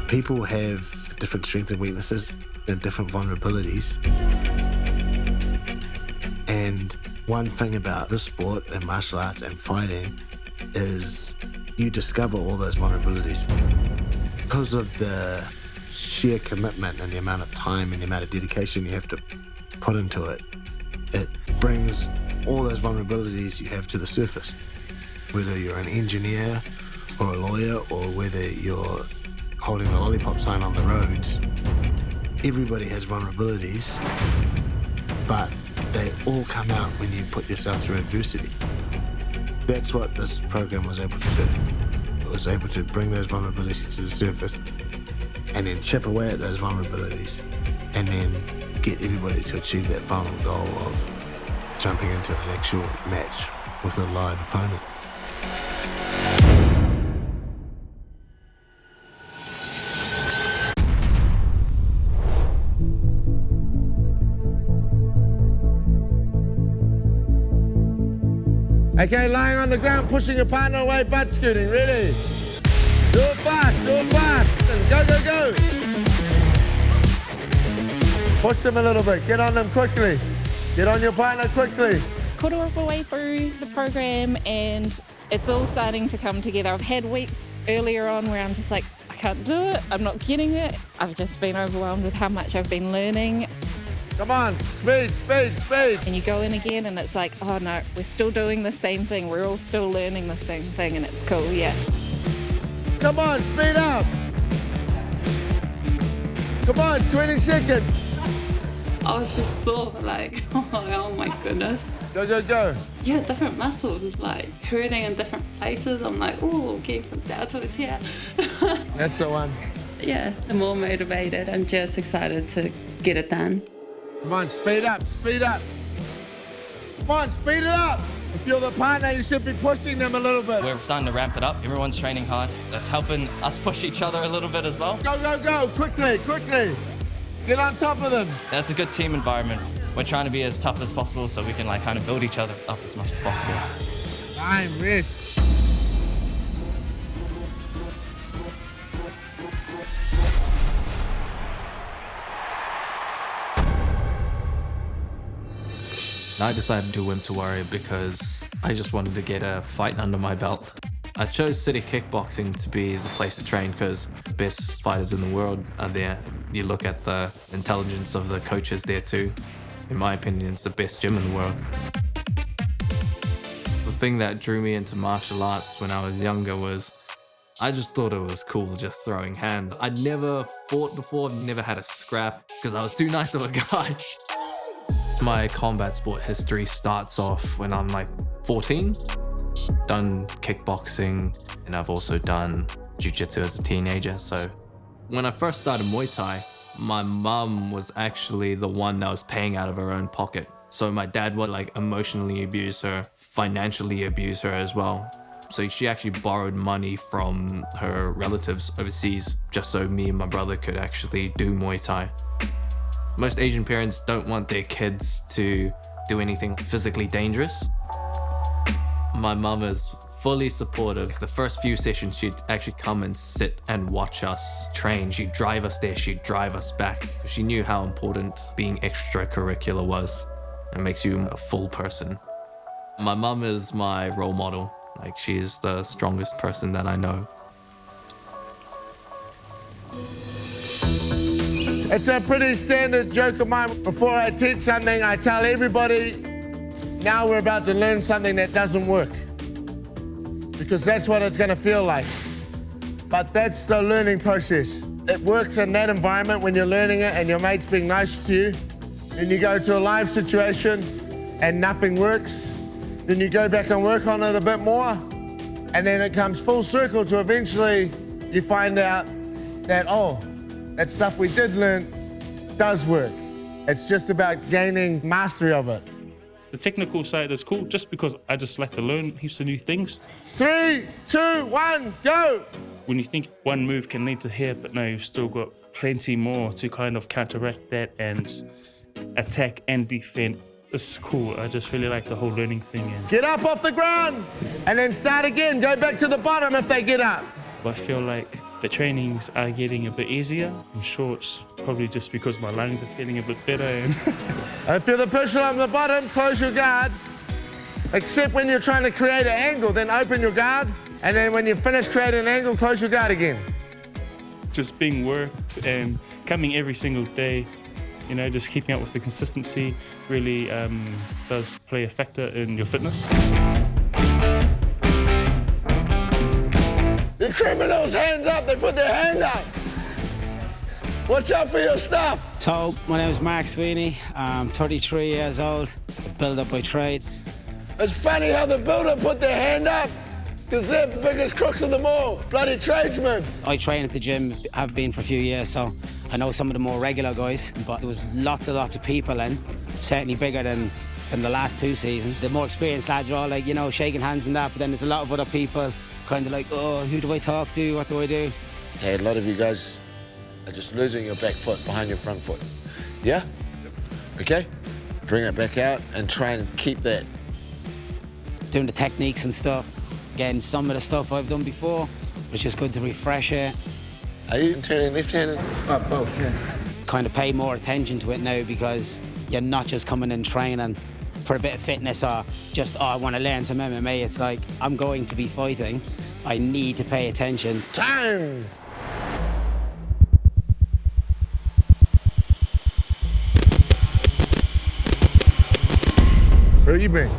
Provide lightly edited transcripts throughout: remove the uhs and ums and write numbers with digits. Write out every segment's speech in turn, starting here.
People have different strengths and weaknesses and different vulnerabilities. And one thing about this sport and martial arts and fighting is you discover all those vulnerabilities. Because of the sheer commitment and the amount of time and the amount of dedication you have to put into it, it brings all those vulnerabilities you have to the surface. Whether you're an engineer or a lawyer or whether you're holding the lollipop sign on the roads, everybody has vulnerabilities, but they all come out when you put yourself through adversity. That's what this program was able to do. It was able to bring those vulnerabilities to the surface and then chip away at those vulnerabilities and then get everybody to achieve that final goal of jumping into an actual match with a live opponent. Okay, lying on the ground, pushing your partner away, butt scooting, ready? Do it fast, and go, go, go. Push them a little bit, get on them quickly. Get on your partner quickly. Quarter of the way through the program and it's all starting to come together. I've had weeks earlier on where I'm just like, I can't do it, I'm not getting it. I've just been overwhelmed with how much I've been learning. Come on, speed, speed, speed. And you go in again and it's like, oh no, we're still doing the same thing. We're all still learning the same thing and it's cool, yeah. Come on, speed up. Come on, 20 seconds. I was just so like, oh my goodness. Go, go, go. Yeah, different muscles like hurting in different places. I'm like, oh, getting some deltoids here. That's the one. Yeah, I'm more motivated. I'm just excited to get it done. Come on, speed up, speed up. Come on, speed it up. If you're the partner, you should be pushing them a little bit. We're starting to ramp it up. Everyone's training hard. That's helping us push each other a little bit as well. Go, go, go, quickly, quickly. Get on top of them. That's a good team environment. We're trying to be as tough as possible so we can like kind of build each other up as much as possible. Time, rest. I decided to do Winter Warrior because I just wanted to get a fight under my belt. I chose City Kickboxing to be the place to train because the best fighters in the world are there. You look at the intelligence of the coaches there too. In my opinion, it's the best gym in the world. The thing that drew me into martial arts when I was younger was I just thought it was cool just throwing hands. I'd never fought before, never had a scrap because I was too nice of a guy. My combat sport history starts off when I'm like 14. Done kickboxing and I've also done jiu-jitsu as a teenager. So when I first started Muay Thai, my mum was actually the one that was paying out of her own pocket. So my dad would like emotionally abuse her, financially abuse her as well. So she actually borrowed money from her relatives overseas just so me and my brother could actually do Muay Thai. Most Asian parents don't want their kids to do anything physically dangerous. My mum is fully supportive. The first few sessions, she'd actually come and sit and watch us train. She'd drive us there, she'd drive us back. She knew how important being extracurricular was. It makes you a full person. My mum is my role model. Like, she is the strongest person that I know. It's a pretty standard joke of mine. Before I teach something, I tell everybody, now we're about to learn something that doesn't work. Because that's what it's going to feel like. But that's the learning process. It works in that environment when you're learning it and your mate's being nice to you. Then you go to a live situation and nothing works. Then you go back and work on it a bit more. And then it comes full circle to eventually you find out that, oh, that stuff we did learn does work. It's just about gaining mastery of it. The technical side is cool just because I just like to learn heaps of new things. 3, 2, 1, go! When you think one move can lead to here, but no, you've still got plenty more to kind of counteract that and attack and defend. This is cool. I just really like the whole learning thing. Get up off the ground and then start again. Go back to the bottom if they get up. I feel like The trainings are getting a bit easier. I'm sure it's probably just because my lungs are feeling a bit better. And If you're the person on the bottom, close your guard. Except when you're trying to create an angle, then open your guard. And then when you finish creating an angle, close your guard again. just being worked and coming every single day, you know, just keeping up with the consistency really does play a factor in your fitness. The criminals, hands up, they put their hand up. Watch out for your stuff. So, my name is Mark Sweeney. I'm 33 years old, a builder by trade. It's funny how the builder put their hand up, because they're the biggest crooks of them all, bloody tradesmen. I train at the gym, have been for a few years, so I know some of the more regular guys, but there was lots of people in, certainly bigger than the last 2 seasons. The more experienced lads are all like, you know, shaking hands and that, but then there's a lot of other people kind of like, oh, who do I talk to, what do I do? Hey, a lot of you guys are just losing your back foot behind your front foot. Yeah? Okay? Bring it back out and try and keep that. Doing the techniques and stuff, again, some of the stuff I've done before, it's just good to refresh it. Are you turning left-handed? Both, yeah. Kind of pay more attention to it now because you're not just coming in training for a bit of fitness or just, oh, I want to learn some MMA. It's like, I'm going to be fighting. I need to pay attention. Time! Where you been?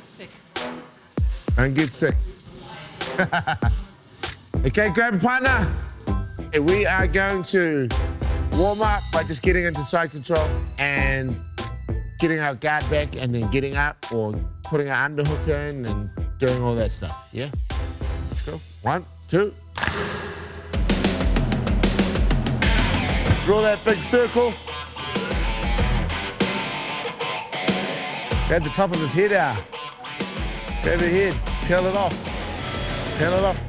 Sick. Don't get sick. Okay, grab a partner. We are going to warm up by just getting into side control and getting our guard back and then getting up or putting our underhook in and doing all that stuff, yeah? Let's go. 1, 2. Draw that big circle. Grab the top of his head out. Grab the head, peel it off. Peel it off.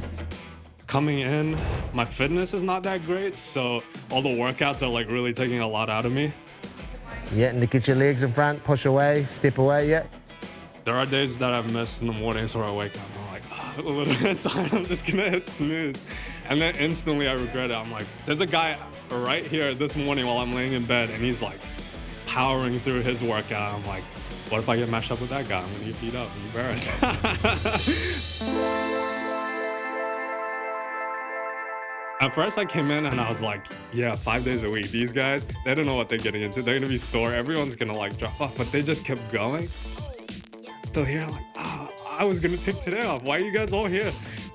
Coming in, my fitness is not that great, so all the workouts are like really taking a lot out of me. Yeah, and to get your legs in front, push away, step away, yeah. There are days that I've missed in the mornings where I wake up and I'm like, oh, a little bit tired, I'm just gonna hit snooze. And then instantly I regret it. I'm like, there's a guy right here this morning while I'm laying in bed and he's like powering through his workout. I'm like, what if I get matched up with that guy? I'm gonna get beat up and embarrassed. At first I came in and I was like, yeah, 5 days a week. These guys, they don't know what they're getting into. They're gonna be sore. Everyone's gonna like drop off, but they just kept going. So here I'm like, oh, I was gonna take today off. Why are you guys all here?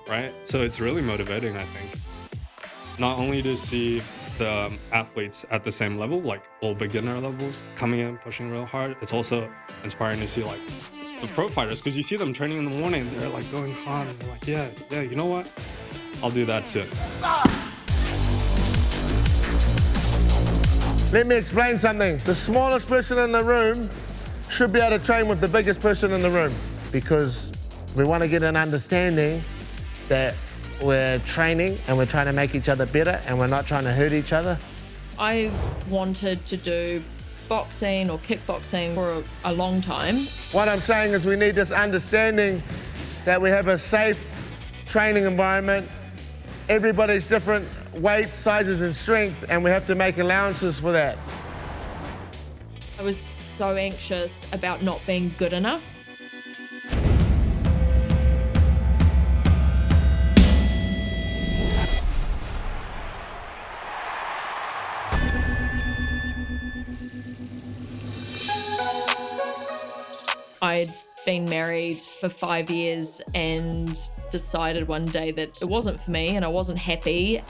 Right? So it's really motivating, I think. Not only to see the athletes at the same level, like all beginner levels, coming in, pushing real hard, it's also inspiring to see like the pro fighters, because you see them training in the morning, they're like going hard, and they're like, yeah, you know what? I'll do that too. Let me explain something. The smallest person in the room should be able to train with the biggest person in the room because we want to get an understanding that we're training and we're trying to make each other better and we're not trying to hurt each other. I've wanted to do boxing or kickboxing for a long time. What I'm saying is we need this understanding that we have a safe training environment. Everybody's different weights, sizes, and strength, and we have to make allowances for that. I was so anxious about not being good enough. I'd been married for 5 years and decided one day that it wasn't for me and I wasn't happy.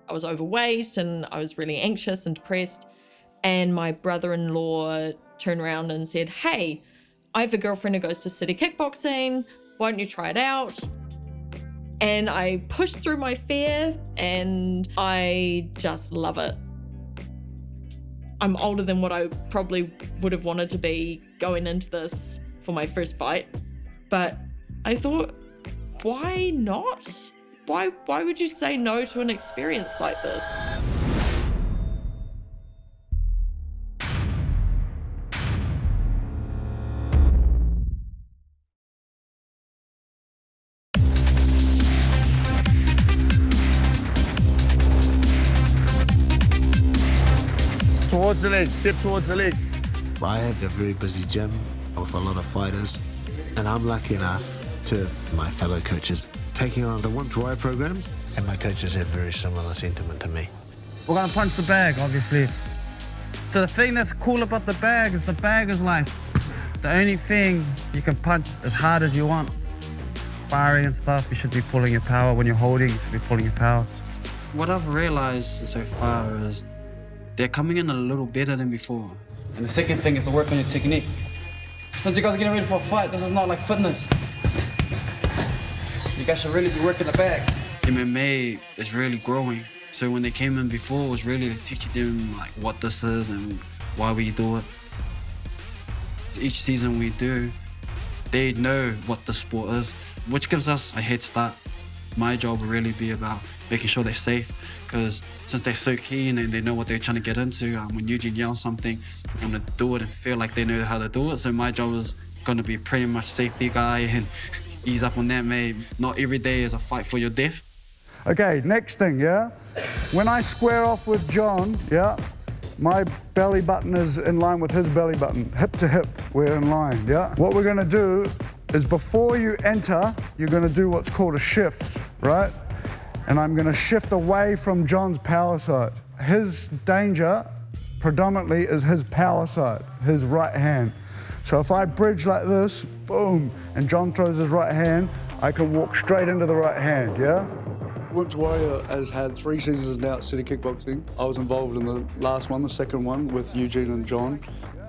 I was overweight and I was really anxious and depressed. And my brother-in-law turned around and said, hey, I have a girlfriend who goes to city kickboxing. Why don't you try it out? And I pushed through my fear and I just love it. I'm older than what I probably would have wanted to be going into this for my first fight. But I thought, why not? Why would you say no to an experience like this? Towards the leg, step towards the leg. I have a very busy gym with a lot of fighters, and I'm lucky enough to have my fellow coaches taking on the Wimp Warrior program, and my coaches have very similar sentiment to me. We're gonna punch the bag, obviously. So the thing that's cool about the bag is like the only thing you can punch as hard as you want. Sparring and stuff, you should be pulling your power. When you're holding, you should be pulling your power. What I've realized so far is they're coming in a little better than before. And the second thing is to work on your technique. Since you guys are getting ready for a fight, this is not like fitness. You guys should really be working the bag. MMA is really growing. So when they came in before, it was really teaching them like what this is and why we do it. Each season we do, they know what the sport is, which gives us a head start. My job will really be about making sure they're safe, because since they're so keen and they know what they're trying to get into, when Eugene yells something, I'm gonna do it and feel like they know how to do it. So my job is gonna be pretty much safety guy and ease up on that, mate. Not every day is a fight for your death. Okay, next thing, yeah? When I square off with John, yeah, my belly button is in line with his belly button. Hip to hip, we're in line, yeah? What we're gonna do is before you enter, you're gonna do what's called a shift, right? And I'm gonna shift away from John's power side. His danger predominantly is his power side, his right hand. So if I bridge like this, boom, and John throws his right hand, I can walk straight into the right hand, yeah? Wimp Warrior has had 3 seasons now at City Kickboxing. I was involved in the last one, the second one, with Eugene and John.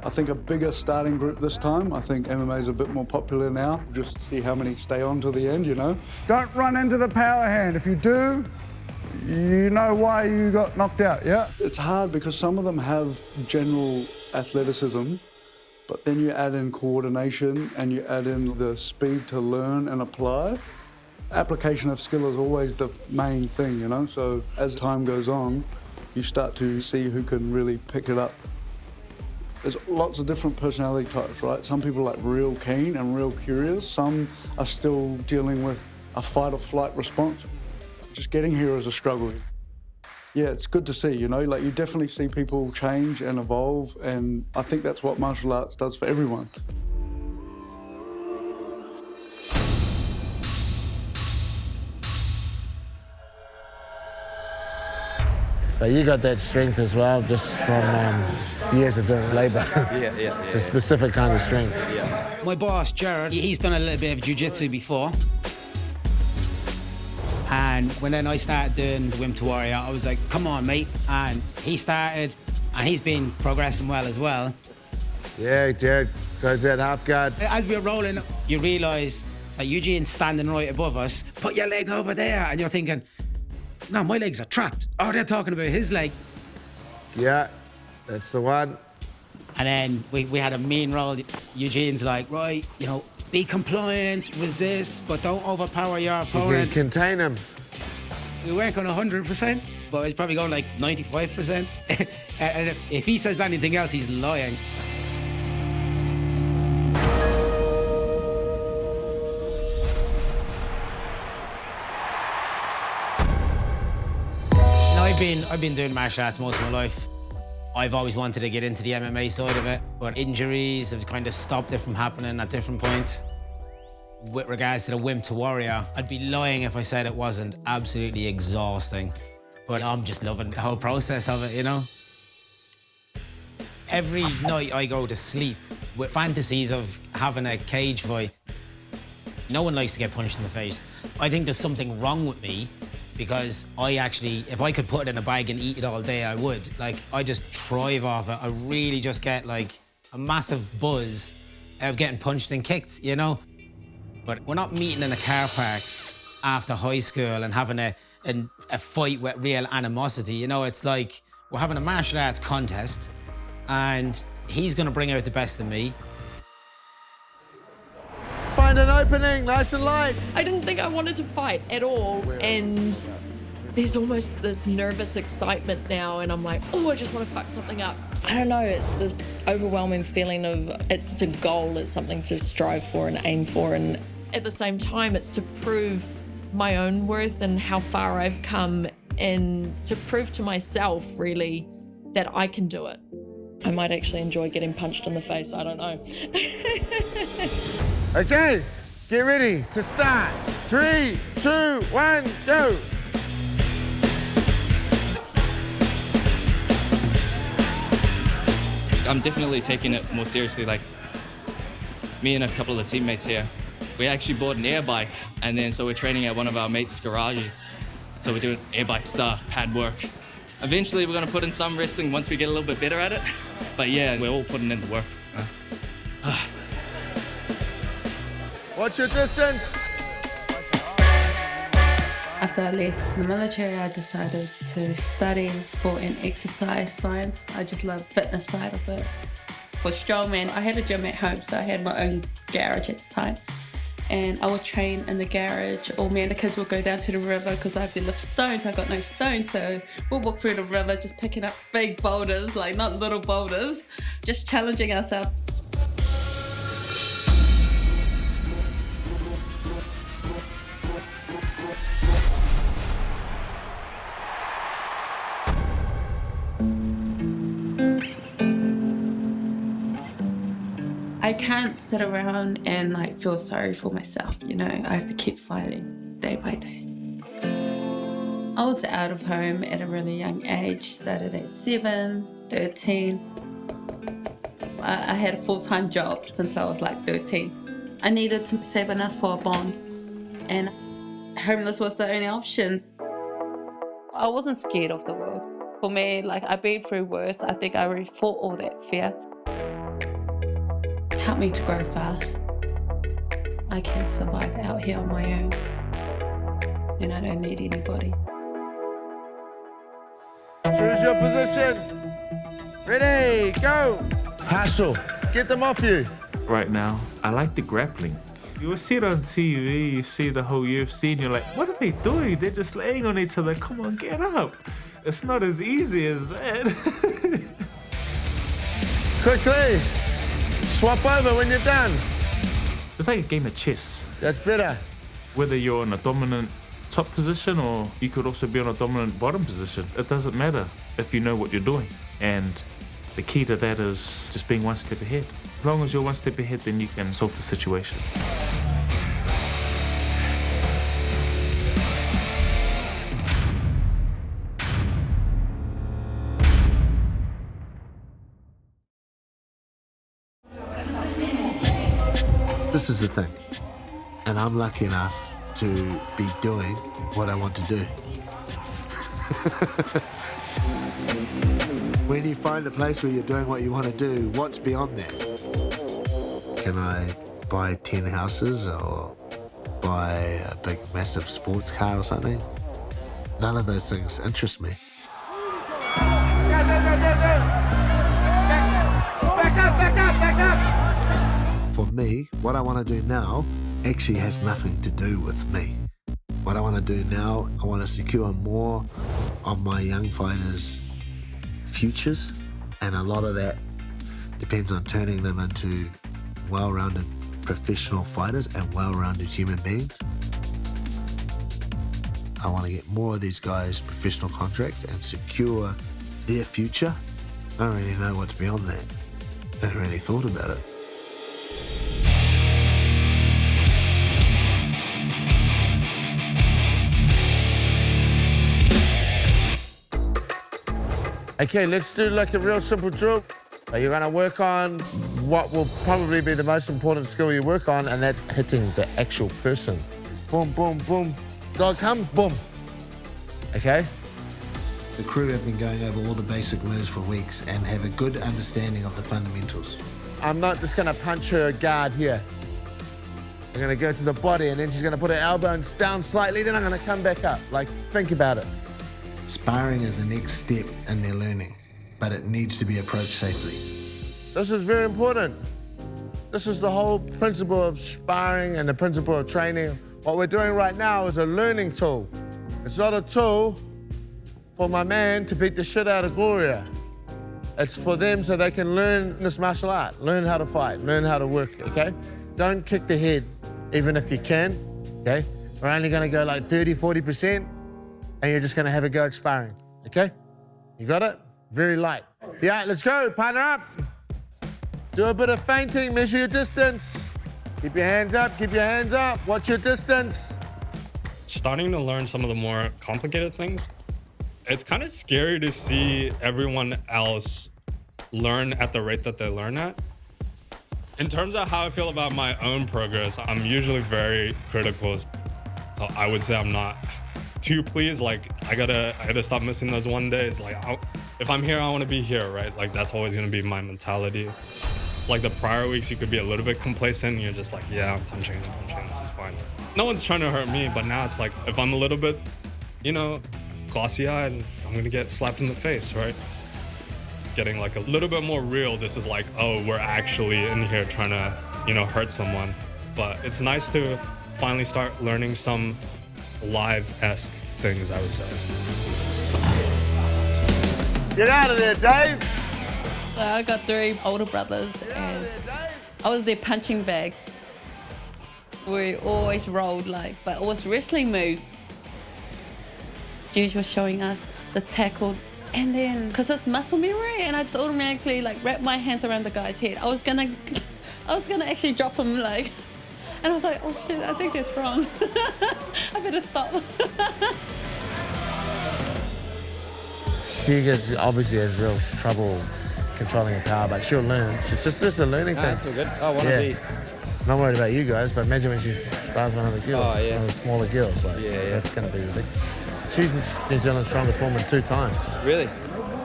I think a bigger starting group this time. I think MMA is a bit more popular now. Just see how many stay on to the end, you know? Don't run into the power hand. If you do, you know why you got knocked out, yeah? It's hard because some of them have general athleticism, but then you add in coordination and you add in the speed to learn and apply. Application of skill is always the main thing, you know? So as time goes on, you start to see who can really pick it up. There's lots of different personality types, right? Some people are like real keen and real curious. Some are still dealing with a fight or flight response. Just getting here is a struggle. Yeah, it's good to see, you know? Like you definitely see people change and evolve, and I think that's what martial arts does for everyone. But you got that strength as well, just from years of doing labour. Yeah. It's a specific kind of strength. Yeah. My boss, Jared, he's done a little bit of jiu-jitsu before. And when then I started doing the Wimp Warrior, I was like, come on, mate. And he started, and he's been progressing well as well. Yeah, Jared goes that half guard. As we were rolling, you realise that Eugene's standing right above us. Put your leg over there. And you're thinking, no, my legs are trapped. Oh, they're talking about his leg. Yeah, that's the one. And then we had a mean roll. Eugene's like, right, you know, be compliant, resist, but don't overpower your opponent. You can contain him. We weren't going 100%, but it's probably going like 95%. And if he says anything else, he's lying. I've been doing martial arts most of my life. I've always wanted to get into the MMA side of it, but injuries have kind of stopped it from happening at different points. With regards to the Wimp Warrior, I'd be lying if I said it wasn't absolutely exhausting. But I'm just loving the whole process of it, you know? Every night I go to sleep with fantasies of having a cage fight. No one likes to get punched in the face. I think there's something wrong with me, because I actually, if I could put it in a bag and eat it all day, I would. Like, I just thrive off it. I really just get like a massive buzz out of getting punched and kicked, you know? But we're not meeting in a car park after high school and having a fight with real animosity, you know? It's like, we're having a martial arts contest and he's gonna bring out the best in me. Find an opening, nice and light. I didn't think I wanted to fight at all, and there's almost this nervous excitement now, and I'm like, oh, I just want to fuck something up. I don't know, it's this overwhelming feeling of it's a goal, it's something to strive for and aim for, and at the same time, it's to prove my own worth and how far I've come, and to prove to myself, really, that I can do it. I might actually enjoy getting punched in the face, I don't know. Okay, get ready to start. 3, 2, 1, go. I'm definitely taking it more seriously. Like, me and a couple of the teammates here, we actually bought an air bike, and then so we're training at one of our mates' garages. So we're doing air bike stuff, pad work. Eventually we're gonna put in some wrestling once we get a little bit better at it. But yeah, we're all putting in the work. What's your distance? After I left the military, I decided to study sport and exercise science. I just love the fitness side of it. For strongman, I had a gym at home, so I had my own garage at the time. And I would train in the garage, or me and the kids would go down to the river because I have to lift stones. I got no stones, so we'll walk through the river just picking up big boulders, like not little boulders, just challenging ourselves. I can't sit around and like feel sorry for myself, you know. I have to keep fighting day by day. I was out of home at a really young age, started at 7, 13. I had a full-time job since I was like 13. I needed to save enough for a bond, and homeless was the only option. I wasn't scared of the world. For me, like, I've been through worse. I think I already fought all that fear. Helped me to grow fast. I can survive out here on my own, and I don't need anybody. Choose your position. Ready, go. Hustle, get them off you. Right now, I like the grappling. You will see it on TV, you see the whole UFC, and you're like, what are they doing? They're just laying on each other. Come on, get up. It's not as easy as that. Quickly, swap over when you're done. It's like a game of chess. That's better. Whether you're in a dominant top position or you could also be on a dominant bottom position, it doesn't matter if you know what you're doing. And the key to that is just being one step ahead. As long as you're one step ahead, then you can solve the situation. This is the thing, and I'm lucky enough to be doing what I want to do. When you find a place where you're doing what you want to do, what's beyond that? Can I buy 10 houses or buy a big massive sports car or something? None of those things interest me. Back up. For me, what I want to do now actually has nothing to do with me. What I want to do now, I want to secure more of my young fighters' futures, and a lot of that depends on turning them into well-rounded professional fighters and well-rounded human beings. I want to get more of these guys professional contracts and secure their future. I don't really know what's beyond that. I haven't really thought about it. Okay, let's do like a real simple drill. You're gonna work on what will probably be the most important skill you work on, and that's hitting the actual person. Boom, boom, boom. God comes, boom. Okay? The crew have been going over all the basic moves for weeks and have a good understanding of the fundamentals. I'm not just gonna punch her guard here. I'm gonna go to the body, and then she's gonna put her elbows down slightly, then I'm gonna come back up. Like, think about it. Sparring is the next step in their learning, but it needs to be approached safely. This is very important. This is the whole principle of sparring and the principle of training. What we're doing right now is a learning tool. It's not a tool for my man to beat the shit out of Gloria. It's for them so they can learn this martial art, learn how to fight, learn how to work, okay? Don't kick the head, even if you can, okay? We're only gonna go like 30, 40%, and you're just gonna have a go at sparring, okay? You got it? very light. Yeah, let's go, partner up. Do a bit of feinting, measure your distance. Keep your hands up, keep your hands up. Watch your distance. Starting to learn some of the more complicated things, it's kind of scary to see everyone else learn at the rate that they learn at. In terms of how I feel about my own progress, I'm usually very critical. So I would say I'm not too pleased. Like I gotta stop missing those one days. Like if I'm here, I want to be here, right? Like that's always gonna be my mentality. Like the prior weeks, you could be a little bit complacent. And you're just like, yeah, I'm punching, this is fine. No one's trying to hurt me, but now it's like, if I'm a little bit, glossy-eyed, I'm gonna get slapped in the face, right? Getting like a little bit more real. This is like, oh, we're actually in here trying to, hurt someone. But it's nice to finally start learning some live-esque things, I would say. Get out of there, Dave. I got 3 older brothers and I was their punching bag. We always rolled but it was wrestling moves. Eugene was showing us the tackle, and then because it's muscle memory, and I just automatically wrapped my hands around the guy's head. I was gonna actually drop him and I was like, oh shit, I think that's wrong. I better stop. She obviously has real trouble controlling her power, but she'll learn. It's just a learning thing. That's all good. I want to be. Not worried about you guys, but imagine when she spars one of the girls, one of the smaller girls. That's going to be ridiculous. She's New Zealand's strongest woman 2 times. Really?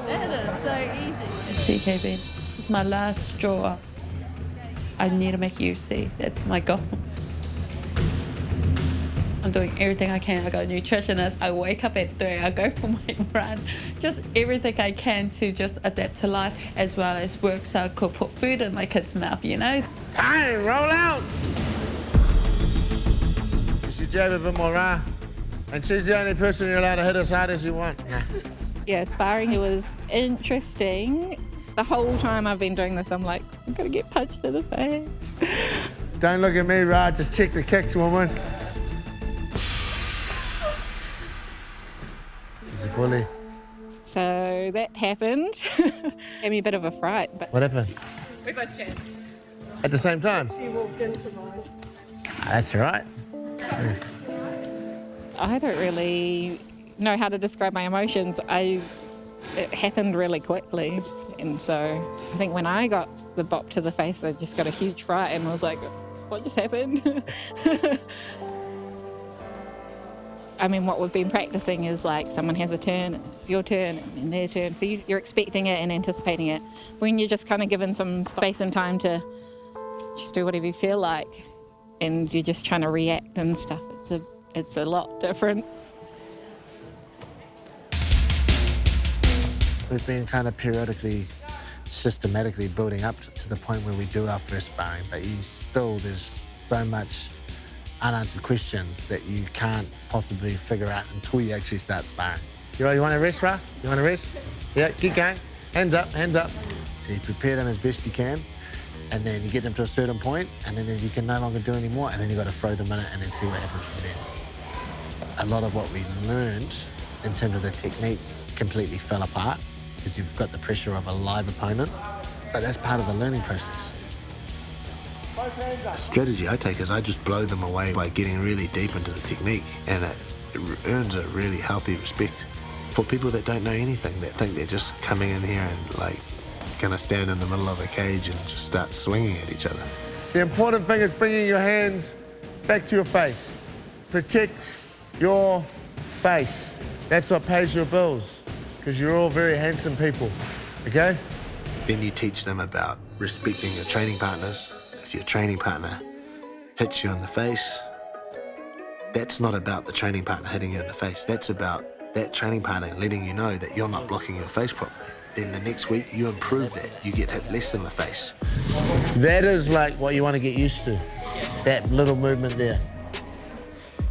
That is so easy. CKB, it's my last straw. I need to make UFC. That's my goal. I'm doing everything I can. I got a nutritionist. I wake up at 3. I go for my run. Just everything I can to just adapt to life as well as work so I could put food in my kid's mouth, Time, roll out. You should jab a bit more raw. And she's the only person you're allowed to hit as hard as you want. Yeah, sparring, it was interesting. The whole time I've been doing this, I'm like, I'm gonna get punched in the face. Don't look at me, Ra. Just check the kicks, woman. She's a bully. So that happened. Gave me a bit of a fright. But what happened? We both chatted. At the same time? She walked into mine. That's all right. I don't really know how to describe my emotions. It happened really quickly. And so I think when I got the bop to the face, I just got a huge fright and was like, what just happened? I mean, what we've been practicing is someone has a turn, it's your turn, and their turn. So you're expecting it and anticipating it. When you're just kind of given some space and time to just do whatever you feel like, and you're just trying to react and stuff, it's a lot different. We've been kind of periodically, systematically building up to the point where we do our first sparring, but there's so much unanswered questions that you can't possibly figure out until you actually start sparring. You want to rest, Ra? You want to rest? Yeah, keep going. Hands up, hands up. So you prepare them as best you can, and then you get them to a certain point, and then you can no longer do any more, and then you got to throw them in it and then see what happens from there. A lot of what we learned in terms of the technique completely fell apart because you've got the pressure of a live opponent, but that's part of the learning process. The strategy I take is I just blow them away by getting really deep into the technique, and it earns a really healthy respect for people that don't know anything, that think they're just coming in here and gonna stand in the middle of a cage and just start swinging at each other. The important thing is bringing your hands back to your face. Protect your face. That's what pays your bills, because you're all very handsome people, okay? Then you teach them about respecting your training partners. If your training partner hits you in the face, that's not about the training partner hitting you in the face. That's about that training partner letting you know that you're not blocking your face properly. Then the next week, you improve that. You get hit less in the face. That is what you want to get used to, that little movement there.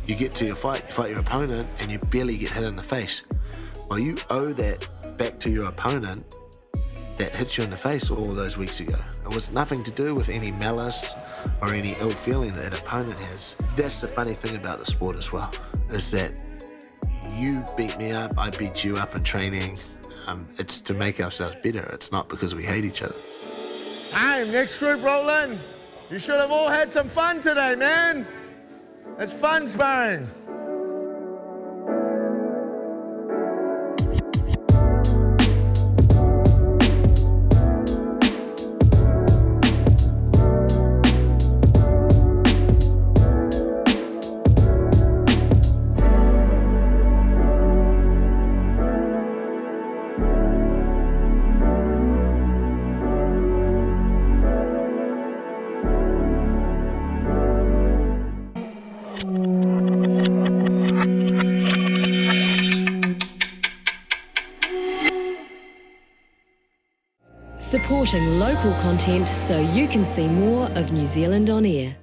You get to your fight, you fight your opponent, and you barely get hit in the face. Well, you owe that back to your opponent that hit you in the face all those weeks ago. It was nothing to do with any malice or any ill feeling that opponent has. That's the funny thing about the sport as well, is that you beat me up, I beat you up in training. It's to make ourselves better. It's not because we hate each other. Time, next group, roll in. You should have all had some fun today, man. It's fun sparring. Supporting local content so you can see more of New Zealand on air.